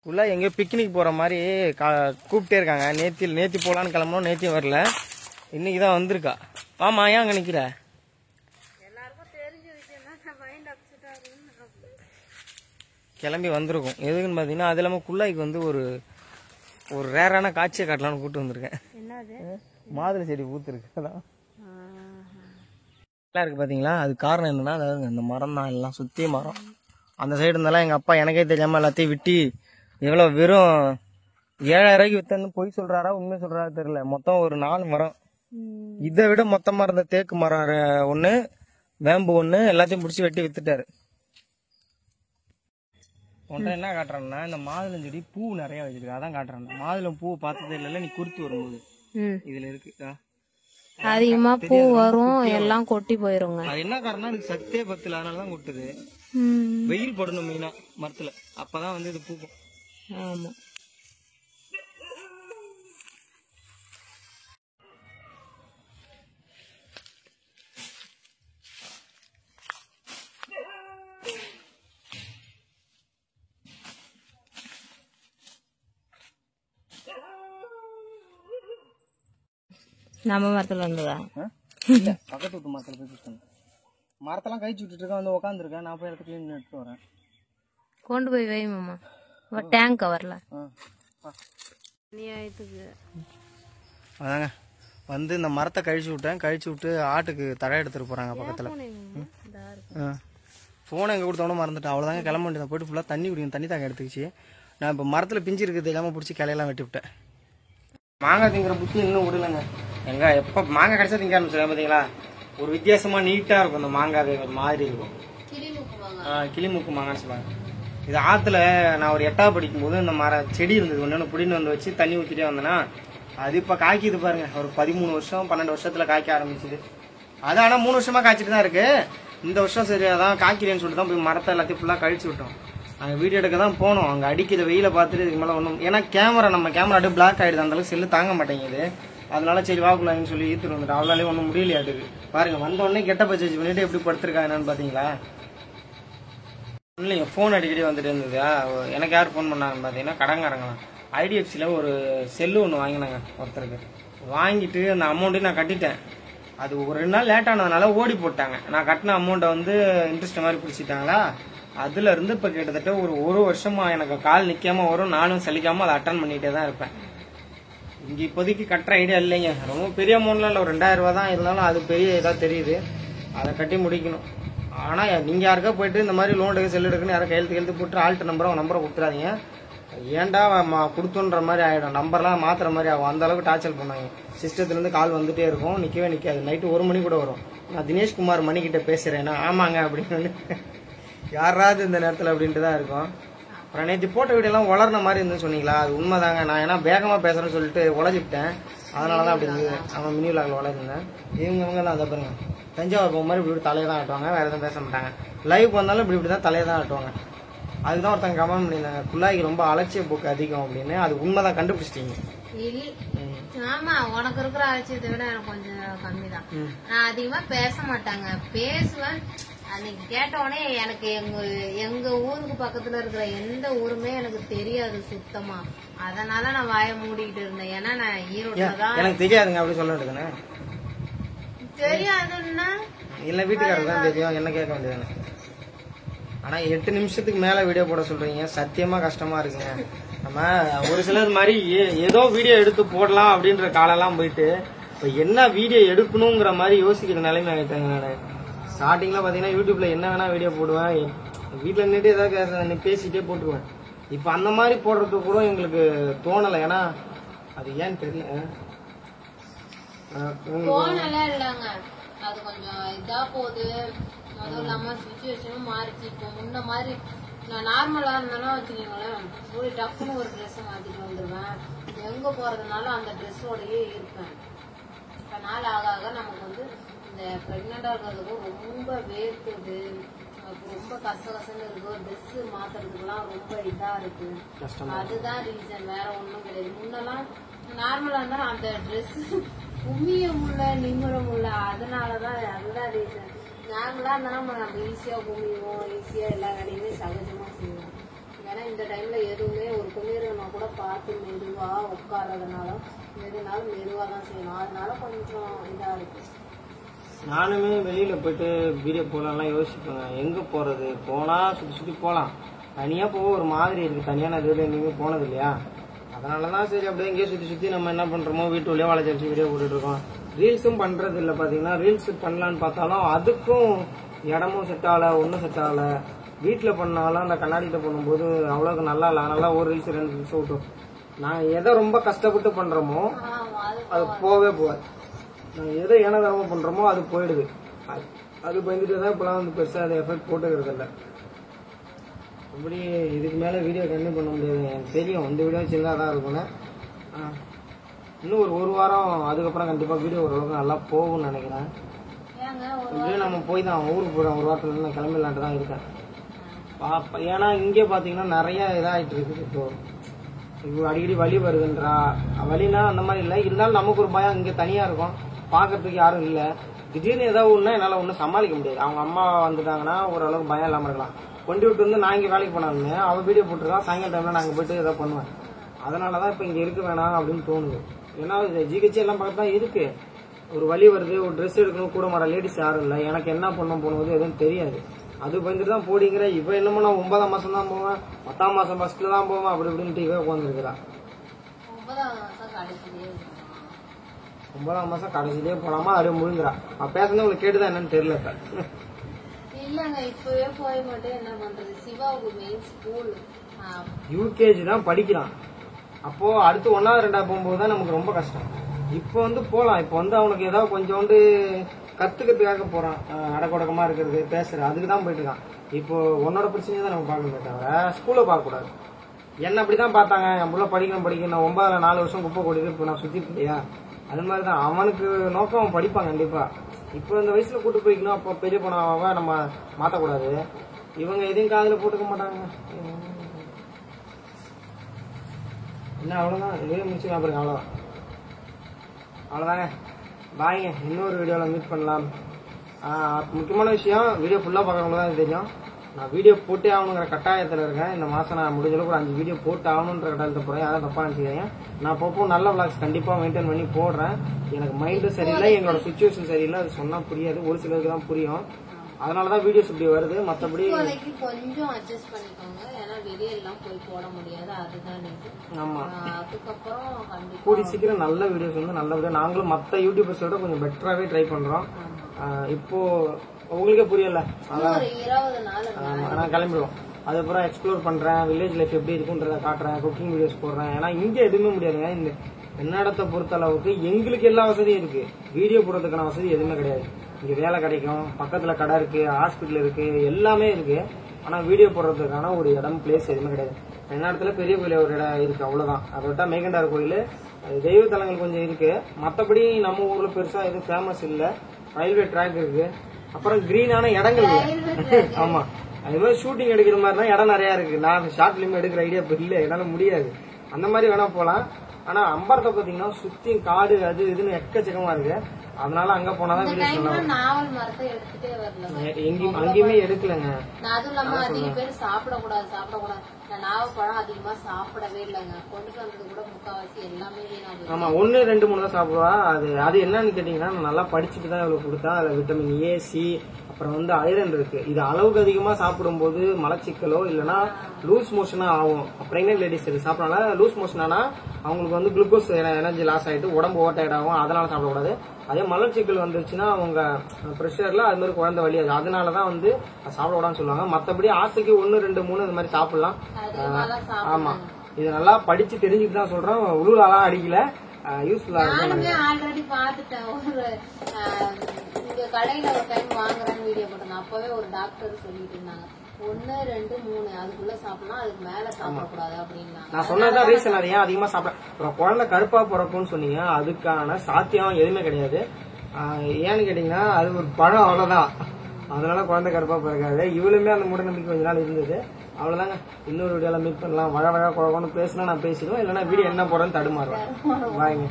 உள்ள எங்கேயோ பிக்னிக் போகிற மாதிரி கூப்பிட்டே இருக்காங்க. நேற்று போகலான்னு கிளம்பணும், நேற்றையும் வரல, இன்னைக்கு தான் வந்திருக்கா. வாமா, ஏன் அங்கே நிற்கிற? கிளம்பி வந்திருக்கும். எதுக்குன்னு பார்த்தீங்கன்னா அது இல்லாமல் குள்ளாய்க்கு வந்து ஒரு ரேரான காட்சியை காட்டலான்னு கூப்பிட்டு வந்திருக்கேன். மாதுளை செடி பூத்துருக்கு. அதான் நல்லா இருக்கு பார்த்தீங்களா. அது காரணம் என்னன்னா, அதாவது அந்த மரம் தான், எல்லாம் சுற்றி மரம். அந்த சைடு இருந்தாலும் எங்கள் அப்பா எனக்கே தெரியாமல் எல்லாத்தையும் விட்டி எவ்வளோ வெறும் 7,000 ரூபாய்க்கு வித்தன்னு பொய் சொல்றாரா உண்மை சொல்றாரா தெரியல. மொத்தம் ஒரு 4 மரம். இதை விட மொத்தமா இருந்த தேக்கு மரம் ஒண்ணு, வேம்பு ஒண்ணு, எல்லாத்தையும் பிடிச்சி வெட்டி வித்துட்டாரு. ஒன்றை என்ன காட்டுறான்னா, இந்த மாதுளம் செடி பூ நிறைய வச்சிருக்கு, அதான் காட்டுறாங்க. மாதுளம் பூ பார்த்ததே இல்லைல்ல, நீ குருத்து வரும்போது இதுல இருக்கு அதிகமா பூ வரும், எல்லாம் கொட்டி போயிருங்க. அது என்ன காரணம், அதுக்கு சத்தே பத்துல, அதனாலதான் கொட்டுது. வெயில் படணும் மெயினா மரத்துல, அப்பதான் வந்து இது பூக்கும். ஆமா. நம்ம மரத்துல இருந்ததா? இல்ல, பக்கத்து வீட்டு மரத்துல போய் மரத்தெல்லாம் கழிச்சு விட்டுட்டு இருக்கேன், வந்து உட்காந்துருக்கேன். நான் போய் இடத்துல எடுத்துட்டு வரேன். கொண்டு போய் வை மாமா, டேங்க் கவர்ல. அதாங்க வந்து இந்த மரத்தை கழிச்சு விட்டேன். கழிச்சு விட்டு ஆட்டுக்கு தடை எடுத்துட்டு போறாங்க பக்கத்துல. போனை எங்க கொடுத்தவனும் மறந்துட்டேன். அவ்வளவுதாங்க, கிளம்ப வேண்டியதான். போயிட்டு ஃபுல்லா தண்ணி குடிக்கணும், தண்ணி தாங்க எடுத்துக்கிச்சு. நான் இப்ப மரத்துல பிஞ்சு இருக்குது இல்லாம பிடிச்சி கிளையெல்லாம் வெட்டி விட்டேன். மாங்காய் திங்கிற புத்தி இன்னும் விடலைங்க. எங்க எப்ப மாங்காய் கிடைச்சா திங்க ஆரம்பிச்சிருக்கேன் பாத்தீங்களா. ஒரு வித்தியாசமா நீட்டா இருக்கும் அந்த மாங்காய், ஒரு மாதிரி இருக்கும். கிளிமுக்கு மாங்கான்னு சொல்லுவாங்க. இது ஆத்துல நான் ஒரு 8ஆவது படிக்கும் போது இந்த செடி இருந்தது, ஒன்னு புடின்னு வந்து வச்சு தண்ணி ஊத்திட்டே வந்தேன்னா அது இப்ப காய்க்குது பாருங்க. ஒரு 13 வருஷம் 12 வருஷத்துல காய்க்க ஆரம்பிச்சுது. அது ஆனா 3 வருஷமா காய்ச்சிட்டு தான் இருக்கு. இந்த வருஷம் சரி அதான் காய்க்கிறேன்னு சொல்லிட்டு தான் போய் மரத்தை எல்லாத்தையும் ஃபுல்லா கழிச்சு விட்டோம். அங்க வீடியோ எடுக்க தான் போனோம். அங்க அடிக்கிற வெயில பார்த்துட்டு இதுக்கு மேல ஒன்றும், ஏன்னா நம்ம கேமரா அப்படியே பிளாக் ஆயிடுது, அந்த அளவுக்கு செல்லு தாங்க மாட்டேங்குது. அதனால சரி வாக்குலாங்கன்னு சொல்லி ஈத்துட்டு வந்துட்டோம். அவ்வளோ ஒன்றும் முடியலையாட்டுக்கு. பாருங்க வந்த உடனே கெட்ட பர்ச்சேஸ் பண்ணிட்டு எப்படி படுத்திருக்காங்க என்னன்னு பாத்தீங்களா. இல்லைங்க, ஃபோன் அடிக்கடி வந்துட்டு இருந்தது. எனக்கு யார் ஃபோன் பண்ணாங்கன்னு பார்த்தீங்கன்னா கடங்காரங்களாம். IDFCல ஒரு செல்லு ஒன்று வாங்கினாங்க ஒருத்தருக்கு. வாங்கிட்டு அந்த அமௌண்ட்டையும் நான் கட்டிட்டேன். அது ஒரு 2 நாள் லேட் ஆனதுனால ஓடி போட்டாங்க. நான் கட்டின அமௌண்ட்டை வந்து இன்ட்ரெஸ்ட் மாதிரி பிடிச்சிட்டாங்களா. அதுல இருந்து இப்போ கிட்டத்தட்ட ஒரு வருஷமா எனக்கு கால் நிற்காம வரும். நானும் சலிக்காம அதை அட்டன் பண்ணிட்டே தான் இருப்பேன். இங்கே இப்போதைக்கு கட்டுற ஐடியா இல்லைங்க. ரொம்ப பெரிய அமௌண்ட்லாம் இல்லை, ஒரு 2000 ரூபா தான். இருந்தாலும் அது பெரிய இதாக தெரியுது. அதை கட்டி முடிக்கணும். ஆனா நீங்க யாருக்கா போயிட்டு இந்த மாதிரி லோன் எடுக்க செல் எடுக்குன்னு யாரும் கையெழுத்து போட்டு ஆல்ட் நம்பரை கொடுத்துறாதீங்க. ஏன்டா கொடுத்துன்ற மாதிரி ஆயிடும். நம்பர்லாம் மாத்துற மாதிரி ஆகும். அந்த அளவுக்கு டார்ச்சர் பண்ணாங்க. சிஸ்டத்துல இருந்து கால் வந்துட்டே இருக்கும், நிக்கவே நிக்காது. நைட்டு 1 மணி கூட வரும். நான் தினேஷ்குமார் மணி கிட்ட பேசுறேன், ஆமாங்க அப்படின்னு யாராவது இந்த நேரத்துல அப்படின்ட்டு தான் இருக்கும். அப்புறம் நேற்று போட்ட வீடியோ எல்லாம் வளர்ன மாதிரி இருந்துன்னு சொன்னீங்களா, அது உண்மைதாங்க. நான் ஏன்னா வேகமா பேசுறேன்னு சொல்லிட்டு உழைச்சிட்டேன், அதனாலதான் அப்படி இருந்தது. அவன் மினி விளாக்ல வளர்ந்துருந்தேன். இவங்க தான் அதை பாருங்க, தஞ்சாவூர் போக மாதிரி இப்படி தலையை தான் ஆட்டுவாங்க, வேற எதுவும் பேச மாட்டாங்க. லைவ் வந்தாலும் இப்படி தான் தலையை தான் ஆட்டுவாங்க. அதுதான் ஒருத்தங்க கமெண்ட் பண்ணியிருந்தாங்க, குள்ளாய்க்கு ரொம்ப அலட்சிய போக்கு அதிகம் அப்படின்னு. அது உண்மைதான், கண்டுபிடிச்சிட்டீங்க. ஆமா, உனக்கு இருக்கிற அலட்சியத்தை விட எனக்கு கொஞ்சம் கம்மி தான். நான் அதிகமா பேச மாட்டாங்க, பேசுவேன். அன்னைக்கு கேட்டோடனே எனக்கு எங்க ஊருக்கு பக்கத்துல இருக்கிற எந்த ஊருமே எனக்கு தெரியாது சுத்தமா. அதனால நான் வாயை மூடிக்கிட்டு இருந்தேன். ஏன்னா நான் ஈரோட்ல தான். எனக்கு தெரியாதுங்க அப்படி சொல்ல வேண்டியதுன்னு. தெரியாதுன்னா இல்ல வீட்டுக்காரர் தான் தெரியும், என்ன கேட்க வேண்டியதுன்னு. ஆனா 8 நிமிஷத்துக்கு மேல வீடியோ போட சொல்றீங்க, சத்தியமா கஷ்டமா இருக்குங்க. நம்ம ஒரு சிலர் மாதிரி ஏதோ வீடியோ எடுத்து போடலாம் அப்படின்ற காலெல்லாம் போயிட்டு இப்ப என்ன வீடியோ எடுக்கணுங்கிற மாதிரி யோசிக்கிற நிலைமை ஆகிட்டாங்க. நான் ஸ்டார்டிங்ல பாத்தீங்கன்னா யூடியூப்ல என்ன வேணா வீடியோ போடுவேன், வீட்டுல நின்றுட்டு ஏதாவது பேசிட்டே போட்டுருவேன். இப்ப அந்த மாதிரி போடுறதுக்கு கூட எங்களுக்கு தோணலை. ஏன்னா அது ஏன்னு தெரியல. இல்லங்க, அது கொஞ்சம் இதா போகுது. அதுவும் இல்லாம சிச்சுவேஷனும் மாறிச்சு. இப்போ முன்ன மாதிரி நான் நார்மலா இருந்தாலும் வச்சுக்கோங்களேன், ஒரு டக்குன்னு ஒரு ட்ரெஸ் மாத்திட்டு வந்துடுவேன். எங்க போறதுனால அந்த ட்ரெஸ்ஸோடயே இருப்பேன். இப்ப நாள் ஆக ஆக நமக்கு வந்து இந்த பிரெக்னெண்டா இருக்கிறதுக்கும் ரொம்ப வேர்க்குது, ரொம்ப கசகசன்னு இருக்கு. ட்ரெஸ் மாத்துறதுக்குலாம் ரொம்ப இதா இருக்கு. அதுதான் ரீசன், வேற ஒண்ணும் கிடையாது. முன்னெல்லாம் நார்மலா இருந்தா அந்த ட்ரெஸ் உமிய முள்ள நிமிர முள்ள, அதனாலதான் அதுதான் ரீசன். நார்மலா இருந்தாலும் நம்ம ஈஸியா குமிவோம், ஈஸியா எல்லா வேலையுமே சகஜமா செய்வோம். ஏன்னா இந்த டைம்ல எதுவுமே ஒரு பார்த்து மெதுவா உட்கார்றதுனால எதுனாலும் மெதுவா தான் செய்யணும். அதனால கொஞ்சம் இதா இருக்கு. நானுமே வெளியில போயிட்டு வீடியோ போடலாம் யோசிப்பேங்க. எங்க போறது, போனா சுத்தி சுத்தி போலாம், தனியா போக ஒரு மாதிரி இருக்கு. தனியா நான் இதுல எங்கேயுமே போனது இல்லையா, அதனாலதான் சரி அப்படியே எங்கேயோ சுத்தி சுத்தி நம்ம என்ன பண்றோமோ வீட்டு உள்ளே வளைச்சு வீடியோ போட்டுட்டு இருக்கோம். ரீல்ஸும் பண்றது இல்ல. பாத்தீங்கன்னா ரீல்ஸ் பண்ணலான்னு பார்த்தாலும் அதுக்கும் இடமும் செட் ஆகல, ஒன்னும் செட் ஆகல. வீட்டுல பண்ணாலும் அந்த கண்ணாடிட்ட பண்ணும்போது அவ்வளவுக்கு நல்லா இல்ல. நல்லா ஒரு ரீல்ஸ் 2 ரீல்ஸ் விட்டோம். நான் எதை ரொம்ப கஷ்டப்பட்டு பண்றோமோ அது போவே போகாது. நான் எதை ஏனதரமா பண்றோமோ அது போயிடுது. அது பயந்துட்டு தான் இப்பெல்லாம் வந்து பெருசா அதை எஃபெக்ட் போட்டுக்கிறது இல்லை. அப்படி இதுக்கு மேல வீடியோ கண்டினியூ பண்ண முடியாது. எனக்கு தெரியும் இந்த வீடியோ சின்னதாக தான் இருக்கும்னு. இன்னும் ஒரு வாரம் அதுக்கப்புறம் கண்டிப்பா வீடியோ ஓரளவுக்கு நல்லா போகும்னு நினைக்கிறேன். இப்படியும் நம்ம போய் தான் ஊருக்கு போறோம். ஒரு வாரத்துல நான் கிளம்பிடலான்ட்டு தான் இருக்கேன். ஏன்னா இங்கே பாத்தீங்கன்னா நிறைய இதாயிட்டு இருக்குது. இப்போ அடிக்கடி வலி வருதுன்றா. வலினா அந்த மாதிரி இல்லை, இருந்தாலும் நமக்கு ஒரு பயம். இங்க தனியா இருக்கும், பாக்குறதுக்கு யாரும் இல்ல. திடீர்னு ஏதாவது ஒண்ணு என்னால ஒன்னும் சமாளிக்க முடியாது. அவங்க அம்மா வந்துட்டாங்கன்னா ஓரளவுக்கு பயம் இல்லாம இருக்கலாம். கொண்டு விட்டு வந்து நான் இங்க வேலைக்கு போனாலுமே அவ வீடியோ போட்டுருக்கான். சாயங்கால டைம்ல நாங்க போயிட்டு ஏதாவது பண்ணுவேன். அதனாலதான் இப்ப இங்க இருக்க வேணாம் அப்படின்னு தோணுது. ஏன்னா ஜிஹெச் எல்லாம் பக்கத்து தான் இருக்கு. ஒரு வலி வருது, ஒரு ட்ரெஸ் எடுக்கணும், கூட மாற லேடிஸ் யாரும் இல்லை. எனக்கு என்ன பண்ணணும் போனது எதுவும் தெரியாது. அது பயந்துட்டு தான் போடிங்கிற. இப்ப என்னமோ நான் 9ஆம் மாசம் தான் போவேன், 10ஆம் மாசம் ஃபர்ஸ்ட்ல தான் போவேன், அப்படி இப்படின்ட்டு இவன் உட்காந்துருக்கிறா. 9ஆம் மாசம் கடைசிலேயே போலாமா அப்படியே முழுங்குறா. அவன் பேசுறது உங்களுக்கு கேட்டுதான் என்னன்னு தெரியல. இல்லங்க இப்பவே போய் மட்டும் என்ன பண்றது. சிவாவுக்கு மெயின் ஸ்கூல் யூகேஜி தான் படிக்கிறான். அப்போ அடுத்து 1ஆவது 2ஆவது போகும்போது தான் நமக்கு ரொம்ப கஷ்டம். இப்போ வந்து போலாம். இப்போ வந்து அவனுக்கு ஏதாவது கொஞ்சோண்டு கத்துக்கிறதுக்காக போறான். அடக்கொடக்கமா இருக்கிறது, பேசுறது, அதுக்கு தான் போயிட்டு இருக்கான். இப்போ உன்னோட பிரச்சனையை தான் நம்ம பார்க்கணுமே தவிர ஸ்கூலை பார்க்க கூடாது. என்ன அப்படிதான் பார்த்தாங்க. என் புள்ள படிக்கணும். நான் 9ல 4 வருஷம் குப்பை கொடிது. இப்போ நான் சுத்திட்டு இல்லையா, அது மாதிரிதான் அவனுக்கு நோக்கம். அவன் படிப்பான் கண்டிப்பா. இப்போ இந்த வயசுல கூட்டு போய்க்கணும். அப்போ பெரிய போனாவ நம்ம மாத்தக்கூடாது. இவங்க எதையும் காதுல போட்டுக்க மாட்டாங்க. என்ன அவ்வளவுதான், இதே முடிச்சுக்கலாம். பாருங்க, அவ்வளவுதாங்க. பாய்ங்க, இன்னொரு வீடியோல மீட் பண்ணலாம். முக்கியமான விஷயம், வீடியோ ஃபுல்லா பார்க்கறவங்க தான் தெரியும். நான் வீடியோ போட்டே ஆகணுங்கிற கட்டாயத்தில் இருக்கேன். இந்த மாசம் நான் முடிஞ்ச அளவுக்கு ஒரு 5 வீடியோ போட்டு ஆகணுன்ற கட்டாயத்தை போறேன். யாரும் தப்பா நினைச்சுக்கிறீங்க. நான் அப்பப்போ நல்ல விளாக்ஸ் கண்டிப்பா மெயின்டைன் பண்ணி போடுறேன். எனக்கு மைண்டு சரியில்லை, எங்களோட சுச்சுவேஷன் சரியில்லை. அது சொன்னா புரியாது, ஒரு சிலருக்கு தான் புரியும். அதனாலதான் வீடியோஸ் இப்படி வருது. மத்தபடி கொஞ்சம் அட்ஜஸ்ட் பண்ணிக்கோங்க. ஏன்னா வெளியே எல்லாம் போய் போட முடியாது. அதுதான். ஆமா, அதுக்கப்புறம் கூடி சீக்கிரம் நல்ல வீடியோஸ் வந்து நல்ல வீடியோ நாங்களும் மத்த யூடியூபர்ஸோட கொஞ்சம் பெட்டராவே ட்ரை பண்றோம். இப்போ உங்களுக்கே புரியல, நான் கிளம்பிடுவோம். அதுக்கப்புறம் எக்ஸ்ப்ளோர் பண்றேன், வில்லேஜ் லைஃப் எப்படி இருக்குன்றத காட்டுறேன், குக்கிங் வீடியோஸ் போடுறேன். ஏன்னா இங்க எதுவுமே முடியாதுங்க. இந்த தென்னடத்தை பொறுத்த அளவுக்கு எங்களுக்கு எல்லா வசதியும் இருக்கு. வீடியோ போடுறதுக்கான வசதி எதுவுமே கிடையாது. இங்க வேலை கிடைக்கும், பக்கத்துல கடை இருக்கு, ஹாஸ்பிட்டல் இருக்கு, எல்லாமே இருக்கு. ஆனா வீடியோ போடுறதுக்கான ஒரு இடம், பிளேஸ் எதுவுமே கிடையாது. தென்னடத்துல பெரிய கோயில் ஒரு இடம் இருக்கு, அவ்வளவுதான். அதை விட்டா மேகண்டார் கோயில், தெய்வ தலங்கள் கொஞ்சம் இருக்கு. மத்தபடி நம்ம ஊர்ல பெருசா எதுவும் ஃபேமஸ் இல்ல. ரயில்வே ட்ராக் இருக்கு, அப்புறம் கிரீனான இடங்கள் இல்ல. ஆமா, அது மாதிரி ஷூட்டிங் எடுக்கிற மாதிரினா இடம் நிறைய இருக்கு. நான் ஷார்ட் பிலிம் எடுக்கிற ஐடியா இப்ப இல்ல, என்னால முடியாது. அந்த மாதிரி வேணா போலாம். ஆனா அம்பாரத்தை பாத்தீங்கன்னா சுத்தி காடு அது இதுன்னு எக்கச்சக்கமா இருக்கு. அதனால அங்க போனாதான் வீடியோ சொல்லலாம். அங்கேயுமே எடுக்கலங்க. அதுவும் இல்லாம அதிக பேர் சாப்பிடக்கூடாது. நான் நாவப்பழம் அதிகமா சாப்பிடவே இல்லைங்க. கொண்டுட்டு வந்தது கூட முக்காவாசி எல்லாமே வீணாகுது. ஆமா, 1, 2, 3 தான் சாப்பிடுவா. அது என்னன்னு கேட்டீங்கன்னா, நான் நல்லா படிச்சுட்டு தான் இவ்வளவு கொடுத்தா. அதுல விட்டமின் ஏ, சி, அப்புறம் வந்து ஐரன் இருக்கு. இது அளவுக்கு அதிகமா சாப்பிடும் போது மலச்சிக்கலோ இல்லைன்னா லூஸ் மோஷனா ஆகும். பிரெக்னென்ட் லேடிஸ் இது சாப்பிடனால லூஸ் மோஷன் ஆனா அவங்களுக்கு வந்து குளுக்கோஸ் எனர்ஜி லாஸ் ஆயிட்டு உடம்பு ஓவர்டைட் ஆகும். அதனால சாப்பிடக்கூடாது. அதே மலச்சிக்கல் வந்துருச்சுன்னா அவங்க பிரஷர்ல அது மாதிரி குழந்தை வலி, அதனாலதான் வந்து சாப்பிடக்கூடாதுன்னு சொல்லுவாங்க. மத்தபடி ஆசைக்கு 1, 2, 3 இந்த மாதிரி சாப்பிடலாம். ஆமா, இது நல்லா படிச்சு தெரிஞ்சுட்டு தான் சொல்றேன். உளுலாம் அடிக்கல, யூஸ்ஃபுல்லா இருக்கும். ஆல்ரெடி பாத்துட்டேன். இங்க கடையில ஒரு டைம் வாங்குறேன்னு வீடியோ போட்டேன். அப்பவே ஒரு டாக்டர் சொல்லிட்டு இருந்தாங்க, 1, 2, 3 அதுக்குள்ள சாப்பிடலாம், அதுக்கு மேல சாப்பிடக்கூடாது அப்படின்னா. நான் சொன்னதான் ரீசன். அது ஏன் அதிகமா சாப்பிட, குழந்தை கருப்பா பிறக்கும்னு சொன்னீங்க, அதுக்கான சாத்தியம் எதுவுமே கிடையாது. ஏன்னு கேட்டீங்கன்னா அது ஒரு பழம், அவ்வளவுதான். அதனால குழந்தை கருப்பா பிறக்காது. இவளுமே அந்த மூட நம்பிக்கை கொஞ்ச நாள் இருந்தது. அவ்வளவுதாங்க. இன்னொரு வீடியோல மீட் பண்ணலாம். வழ குழந்தை பேசினா நான் பேசிடுவேன், இல்லைன்னா வீடியோ என்ன போறேன்னு தடுமாறுவேன். வாங்க.